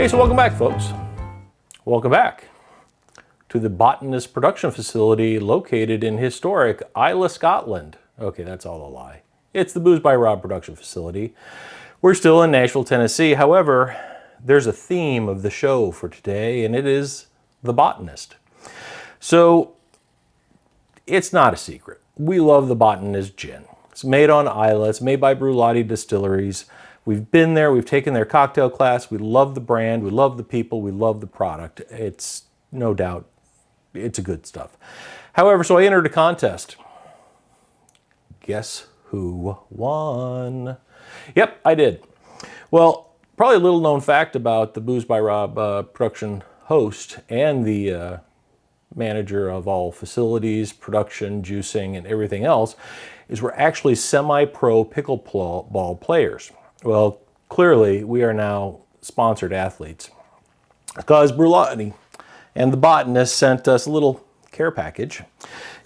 Hey, so welcome back, folks. Welcome back to the Botanist production facility located in historic Islay, Scotland. Okay, that's all a lie. It's the Booze by Rob production facility. We're still in Nashville, Tennessee. However, there's a theme of the show for today, and it is the Botanist. So, it's not a secret. We love the Botanist Gin. It's made on Islay. It's made by Brulotti Distilleries. We've been there. We've taken their cocktail class. We love the brand. We love the people. We love the product. It's no doubt, it's a good stuff. However, so I entered a contest. Guess who won? Yep, I did. Well, probably a little known fact about the Booze by Rob production host and the manager of all facilities, production, juicing, and everything else is we're actually semi-pro pickleball players. Well, clearly we are now sponsored athletes because Brulotti and the Botanist sent us a little care package.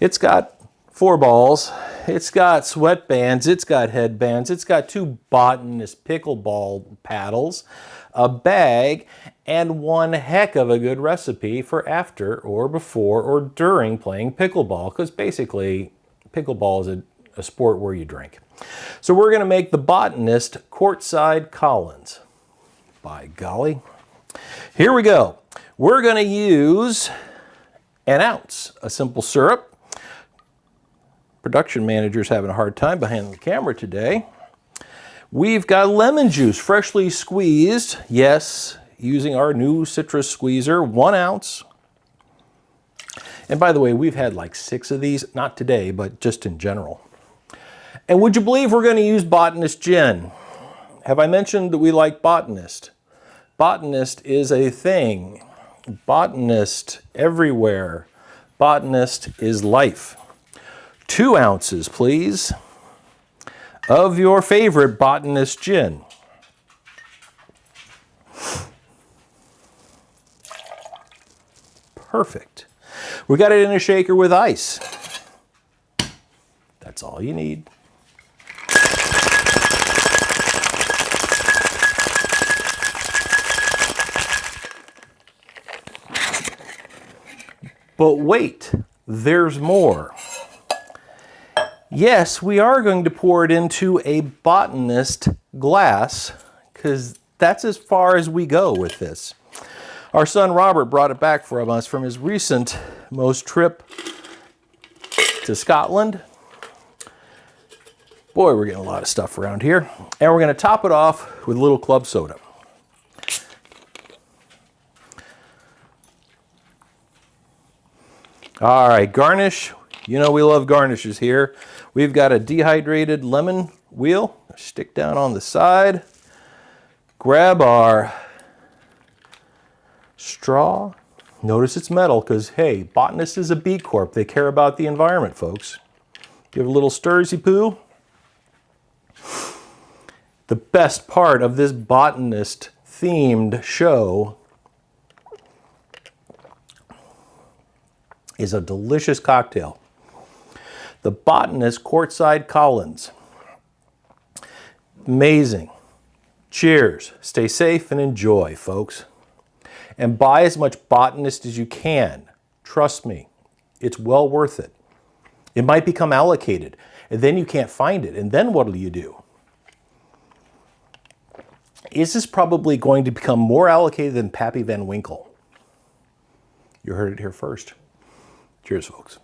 It's got 4 balls, it's got sweatbands, it's got headbands, it's got 2 Botanist pickleball paddles, a bag, and one heck of a good recipe for after or before or during playing pickleball, because basically pickleball is a sport where you drink. So we're going to make the Botanist Courtside Collins. By golly. Here we go. We're going to use an ounce of simple syrup. Production manager's having a hard time behind the camera today. We've got lemon juice, freshly squeezed. Yes, using our new citrus squeezer, 1 ounce. And by the way, we've had like 6 of these, not today, but just in general. And would you believe we're going to use Botanist Gin? Have I mentioned that we like Botanist? Botanist is a thing. Botanist everywhere. Botanist is life. 2 ounces, please, of your favorite Botanist Gin. Perfect. We got it in a shaker with ice. That's all you need. But wait, there's more. Yes, we are going to pour it into a Botanist glass, because that's as far as we go with this. Our son Robert brought it back from us from his recent most trip to Scotland. Boy, we're getting a lot of stuff around here. And we're going to top it off with a little club soda. All right, garnish. You know we love garnishes here. We've got a dehydrated lemon wheel. Stick down on the side. Grab our straw. Notice it's metal because, hey, Botanist is a B Corp. They care about the environment, folks. Give a little stirrsy poo. The best part of this Botanist-themed show is a delicious cocktail. The Botanist Courtside Collins. Amazing. Cheers. Stay safe and enjoy, folks. And buy as much Botanist as you can. Trust me, it's well worth it. It might become allocated, and then you can't find it. And then what do you do? Is this probably going to become more allocated than Pappy Van Winkle? You heard it here first. Cheers, folks.